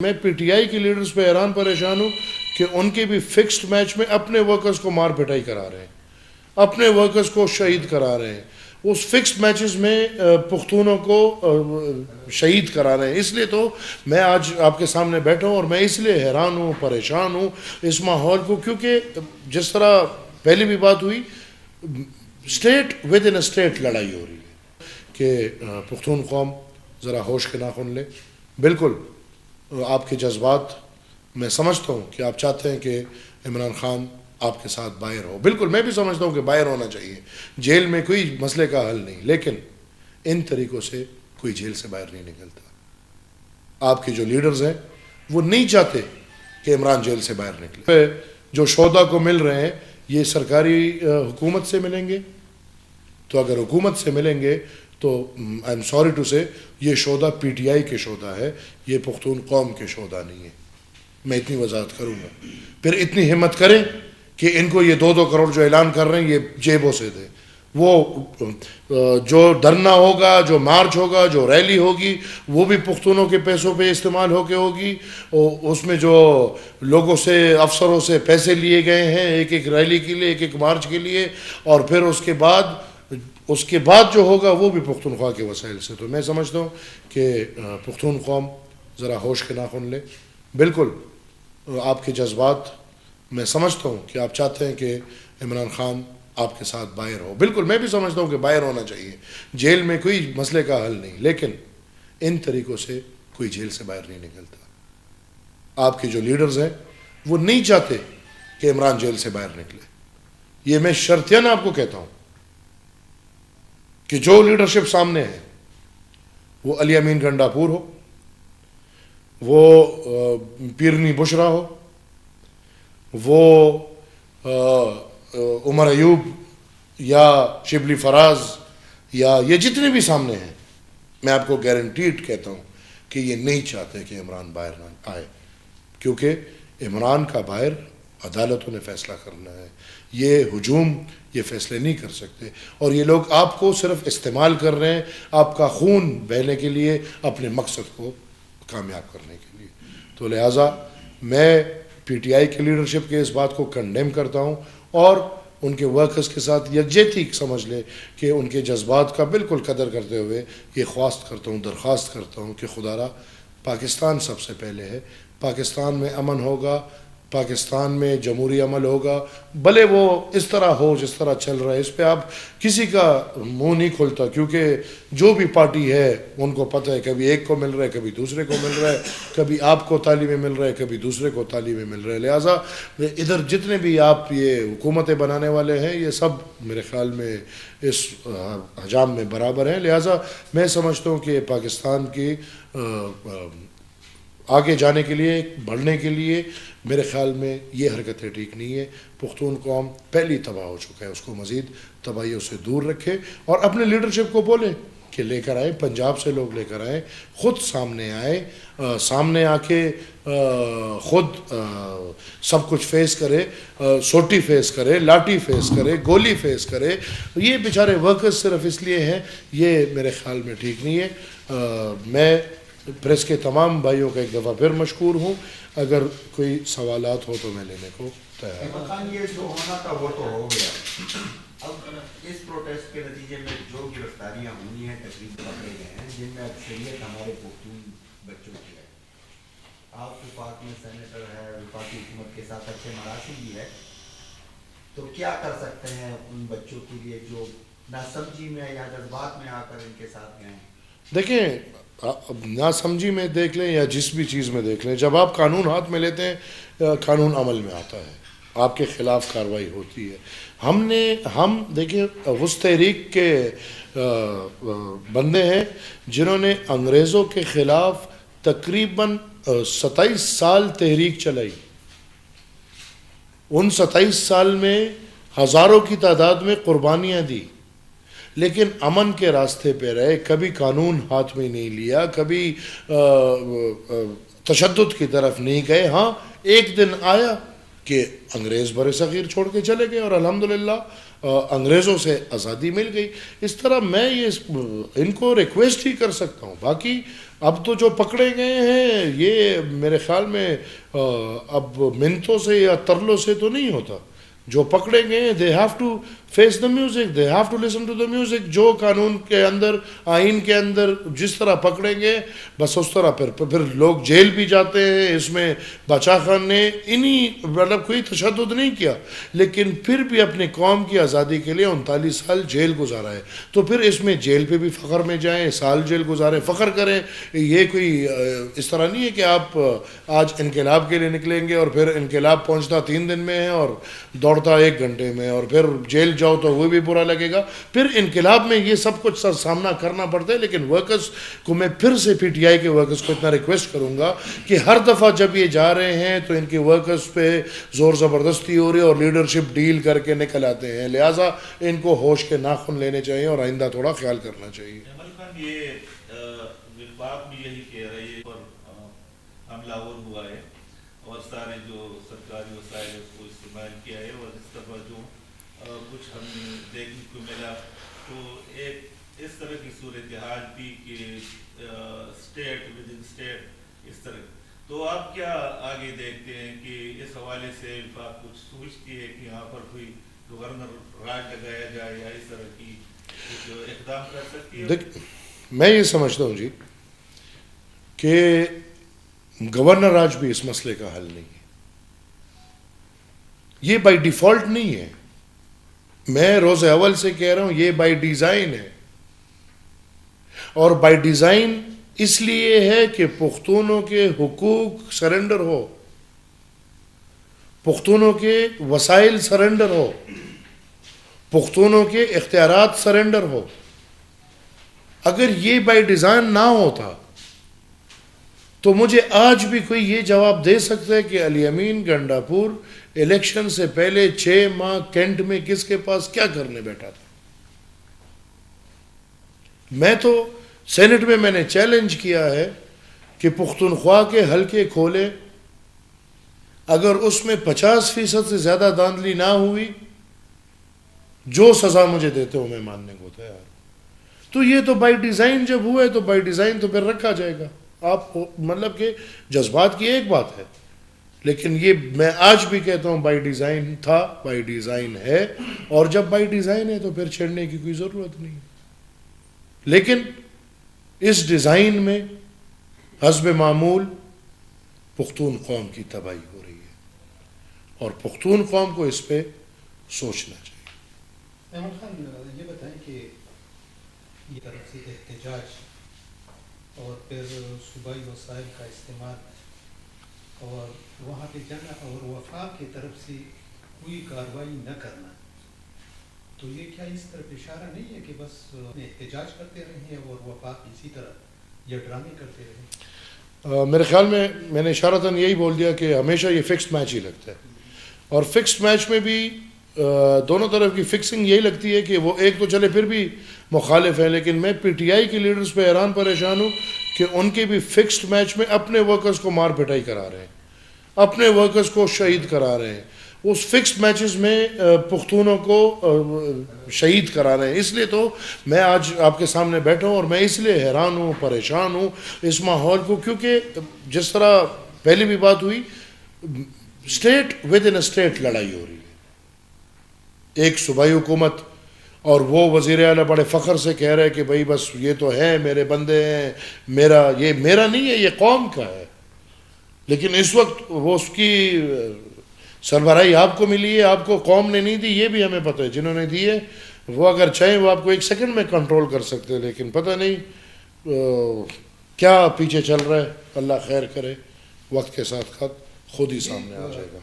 میں P T I کے leaders پہ حیران پریشان ہوں کہ ان کے بھی فکسڈ میچ میں اپنے ورکرز کو مار پٹائی کرا رہے ہیں، اپنے ورکرز کو شہید کرا رہے ہیں، اس فکسڈ میچز میں پختونوں کو شہید کرا رہے ہیں۔ اس لیے تو میں آج آپ کے سامنے بیٹھا ہوں اور میں اس لیے حیران ہوں، پریشان ہوں اس ماحول کو، کیونکہ جس طرح پہلی بھی بات ہوئی، اسٹیٹ ود ان اسٹیٹ لڑائی ہو رہی ہے کہ پختون قوم ذرا ہوش کے ناخن لے۔ بالکل آپ کے جذبات میں سمجھتا ہوں کہ آپ چاہتے ہیں کہ عمران خان آپ کے ساتھ باہر ہو، بالکل میں بھی سمجھتا ہوں کہ باہر ہونا چاہیے، جیل میں کوئی مسئلے کا حل نہیں، لیکن ان طریقوں سے کوئی جیل سے باہر نہیں نکلتا۔ آپ کے جو لیڈرز ہیں وہ نہیں چاہتے کہ عمران جیل سے باہر نکلے۔ جو شہداء کو مل رہے ہیں یہ سرکاری حکومت سے ملیں گے، تو اگر حکومت سے ملیں گے تو آئی ایم سوری ٹو سے یہ شہداء پی ٹی آئی کے شہداء ہے، یہ پختون قوم کے شہداء نہیں ہے۔ میں اتنی وضاحت کروں گا، پھر اتنی ہمت کریں کہ ان کو یہ 2-2 کروڑ جو اعلان کر رہے ہیں یہ جیبوں سے دیں۔ وہ جو دھرنا ہوگا، جو مارچ ہوگا، جو ریلی ہوگی، وہ بھی پختونوں کے پیسوں پہ استعمال ہو کے ہوگی۔ اس میں جو لوگوں سے، افسروں سے پیسے لیے گئے ہیں ایک ایک ریلی کے لیے، ایک ایک مارچ کے لیے، اور پھر اس کے بعد جو ہوگا وہ بھی پختونخوا کے وسائل سے۔ تو میں سمجھتا ہوں کہ پختون قوم ذرا ہوش کے ناخن لے۔ بالکل آپ کے جذبات میں سمجھتا ہوں کہ آپ چاہتے ہیں کہ عمران خان آپ کے ساتھ باہر ہو، بالکل میں بھی سمجھتا ہوں کہ باہر ہونا چاہیے، جیل میں کوئی مسئلے کا حل نہیں، لیکن ان طریقوں سے کوئی جیل سے باہر نہیں نکلتا۔ آپ کے جو لیڈرز ہیں وہ نہیں چاہتے کہ عمران جیل سے باہر نکلے۔ یہ میں شرطیاً آپ کو کہتا ہوں کہ جو لیڈرشپ سامنے ہے، وہ علی امین گنڈاپور ہو، وہ پیرنی بشرا ہو، وہ عمر ایوب یا شبلی فراز، یا یہ جتنے بھی سامنے ہیں، میں آپ کو گارنٹیڈ کہتا ہوں کہ یہ نہیں چاہتے کہ عمران باہر نہ آئے، کیونکہ عمران کا باہر عدالتوں نے فیصلہ کرنا ہے۔ یہ ہجوم یہ فیصلے نہیں کر سکتے، اور یہ لوگ آپ کو صرف استعمال کر رہے ہیں آپ کا خون بہنے کے لیے، اپنے مقصد کو کامیاب کرنے کے لیے۔ تو لہٰذا میں پی ٹی آئی کی لیڈرشپ کے اس بات کو کنڈیم کرتا ہوں، اور ان کے ورکرز کے ساتھ یکجہتی سمجھ لے کہ ان کے جذبات کا بالکل قدر کرتے ہوئے یہ خواست کرتا ہوں، درخواست کرتا ہوں کہ خدا را پاکستان سب سے پہلے ہے، پاکستان میں امن ہوگا، پاکستان میں جمہوری عمل ہوگا، بھلے وہ اس طرح ہو جس طرح چل رہا ہے، اس پہ آپ کسی کا منہ نہیں کھلتا، کیونکہ جو بھی پارٹی ہے ان کو پتہ ہے کبھی ایک کو مل رہا ہے، کبھی دوسرے کو مل رہا ہے، کبھی آپ کو تعلیمیں مل رہا ہے، کبھی دوسرے کو تعلیمیں مل رہا ہے۔ لہٰذا ادھر جتنے بھی آپ یہ حکومتیں بنانے والے ہیں یہ سب میرے خیال میں اس حجام میں برابر ہیں۔ لہٰذا میں سمجھتا ہوں کہ پاکستان کی آگے جانے کے لیے، بڑھنے کے لیے میرے خیال میں یہ حرکتیں ٹھیک نہیں ہے۔ پختون قوم پہلی تباہ ہو چکا ہے، اس کو مزید تباہیوں سے دور رکھے، اور اپنے لیڈرشپ کو بولیں کہ لے کر آئیں، پنجاب سے لوگ لے کر آئیں، خود سامنے آئے، سامنے آ کے خود سب کچھ فیس کرے، سوٹی فیس کرے، لاٹھی فیس کرے، گولی فیس کرے۔ یہ بیچارے ورکرز صرف اس لیے ہیں، یہ میرے خیال میں ٹھیک نہیں ہے۔ میں پریس کے تمام بھائیوں کا ایک دفعہ پھر مشکور ہوں، اگر کوئی سوالات ہو تو میں لینے کو تیار ہوں۔ یہ جو ہونا تھا وہ تو ہو گیا، اب اس پروٹیسٹ کے نتیجے میں جو گرفتاریاں ہوئی ہیں، تقریب پکڑے گئے ہیں، جن میں اکثریت ہمارے پختون بچوں کی ہے۔ آپ وفاق میں سینیٹر ہے، وفاقی حکومت کے ساتھ اچھے مراسم بھی ہے، تو کیا کر سکتے ہیں ان بچوں کے لیے جو ناسمجھی میں یا جذبات میں آ کر ان کے ساتھ گئے ہیں؟ دیکھیں، نہ سمجھی میں دیکھ لیں یا جس بھی چیز میں دیکھ لیں، جب آپ قانون ہاتھ میں لیتے ہیں قانون عمل میں آتا ہے، آپ کے خلاف کارروائی ہوتی ہے۔ ہم دیکھیں اس تحریک کے بندے ہیں جنہوں نے انگریزوں کے خلاف تقریباً 27 سال تحریک چلائی۔ ان 27 سال میں ہزاروں کی تعداد میں قربانیاں دی، لیکن امن کے راستے پہ رہے، کبھی قانون ہاتھ میں نہیں لیا، کبھی تشدد کی طرف نہیں گئے۔ ہاں ایک دن آیا کہ انگریز بر صغیر چھوڑ کے چلے گئے، اور الحمدللہ انگریزوں سے آزادی مل گئی. اس طرح میں ان کو ریکویسٹ ہی کر سکتا ہوں. باقی اب تو جو پکڑے گئے ہیں یہ میرے خیال میں اب منتوں سے یا ترلوں سے تو نہیں ہوتا. جو پکڑے گئے ہیں they have to face the music, they have to listen to the music. جو قانون کے اندر, آئین کے اندر جس طرح پکڑیں گے بس اس طرح پھر لوگ جیل بھی جاتے ہیں. اس میں باچا خان نے مطلب کوئی تشدد نہیں کیا لیکن پھر بھی اپنے قوم کی آزادی کے لیے 39 سال جیل گزارا ہے. تو پھر اس میں جیل پہ بھی فخر میں جائیں, سال جیل گزاریں, فخر کریں. یہ کوئی اس طرح نہیں ہے کہ آپ آج انقلاب کے لیے نکلیں گے اور پھر انقلاب پہنچتا 3 دن میں ہے اور دوڑتا 1 گھنٹے میں اور پھر جیل جاؤ تو وہ بھی برا لگے گا. پھر انقلاب میں یہ سب کچھ سامنا کرنا پڑتا ہے. لیکن ورکرز کو میں پھر سے پی ٹی آئی کے ورکرز کو اتنا ریکویسٹ کروں گا کہ ہر دفعہ جب یہ جا رہے ہیں تو ان کے ورکرز پہ زور زبردستی ہو رہی ہے اور لیڈرشپ ڈیل کر کے نکل آتے ہیں. لہٰذا ان کو ہوش کے ناخن لینے چاہیے اور آئندہ تھوڑا خیال کرنا چاہیے. جمال خان, یہ وفاق بھی یہی کہہ رہی ہے اور حملہ اور ہوا ہے اور سارے جو سرکاری وسائل کو استعمال کیا ہے اور اس طرح جو کچھ ہم دیکھنے کو ملا تو ایک اس طرح کی صورتحال بھی کہ اسٹیٹ ود ان اسٹیٹ اس طرح. تو آپ کیا آگے دیکھتے ہیں کہ اس حوالے سے وفاق کچھ سوچتی ہے کہ یہاں پر کوئی گورنر راج لگایا جائے یا اس طرح کی جو اقدام کر سکتی ہے؟ میں یہ سمجھتا ہوں جی کہ گورنر راج بھی اس مسئلے کا حل نہیں ہے. یہ بائی ڈیفالٹ نہیں ہے. میں روز اول سے کہہ رہا ہوں یہ بائی ڈیزائن ہے. اور بائی ڈیزائن اس لیے ہے کہ پختونوں کے حقوق سرنڈر ہو, پختونوں کے وسائل سرنڈر ہو, پختونوں کے اختیارات سرنڈر ہو. اگر یہ بائی ڈیزائن نہ ہوتا تو مجھے آج بھی کوئی یہ جواب دے سکتا ہے کہ علی امین گنڈاپور الیکشن سے پہلے 6 ماہ کینٹ میں کس کے پاس کیا کرنے بیٹھا تھا. میں تو سینٹ میں نے چیلنج کیا ہے کہ پختونخوا کے حلقے کھولے, اگر اس میں 50% سے زیادہ دھاندلی نہ ہوئی جو سزا مجھے دیتے ہو میں ماننے کو تیار ہوں. تو یہ تو بائی ڈیزائن جب ہوا ہے تو بائی ڈیزائن تو پھر رکھا جائے گا. آپ مطلب کہ جذبات کی ایک بات ہے لیکن یہ میں آج بھی کہتا ہوں بائی ڈیزائن تھا, بائی ڈیزائن ہے, اور جب بائی ڈیزائن ہے تو پھر چھیڑنے کی کوئی ضرورت نہیں. لیکن اس ڈیزائن میں حسب معمول پختون قوم کی تباہی ہو رہی ہے اور پختون قوم کو اس پہ سوچنا چاہیے. احمد خان یہ بتائیں کہ یہ طرف سے احتجاج اور پھر صوبائی وسائل کا استعمال اور وہاں پہ جانا اور وفاق کی طرف سے کوئی کارروائی نہ کرنا, تو یہ کیا اس طرف اشارہ نہیں ہے کہ بس احتجاج کرتے رہیں اور وفاق اسی طرح یہ ڈرامے کرتے رہیں؟ میرے خیال میں نے اشارتاً یہی بول دیا کہ ہمیشہ یہ فکسڈ میچ ہی لگتا ہے اور فکسڈ میچ میں بھی دونوں طرف کی فکسنگ یہی لگتی ہے کہ وہ ایک تو چلے پھر بھی مخالف ہیں. لیکن میں پی ٹی آئی کے لیڈرز پہ حیران پریشان ہوں کہ ان کے بھی فکسڈ میچ میں اپنے ورکرز کو مار پٹائی کرا رہے ہیں, اپنے ورکرز کو شہید کرا رہے ہیں. اس فکسڈ میچز میں پختونوں کو شہید کرا رہے ہیں. اس لیے تو میں آج آپ کے سامنے بیٹھا ہوں اور میں اس لیے حیران ہوں, پریشان ہوں اس ماحول کو, کیونکہ جس طرح پہلی بھی بات ہوئی اسٹیٹ ود ان اسٹیٹ لڑائی ہو رہی ہے. ایک صوبائی حکومت اور وہ وزیر اعلیٰ بڑے فخر سے کہہ رہے کہ بھائی بس یہ تو ہے میرے بندے ہیں, یہ میرا نہیں ہے, یہ قوم کا ہے. لیکن اس وقت وہ اس کی سربراہی آپ کو ملی ہے, آپ کو قوم نے نہیں دی, یہ بھی ہمیں پتہ ہے. جنہوں نے دی ہے وہ اگر چاہیں وہ آپ کو 1 سیکنڈ میں کنٹرول کر سکتے ہیں, لیکن پتہ نہیں کیا پیچھے چل رہا ہے. اللہ خیر کرے, وقت کے ساتھ خود ہی سامنے آ جائے گا.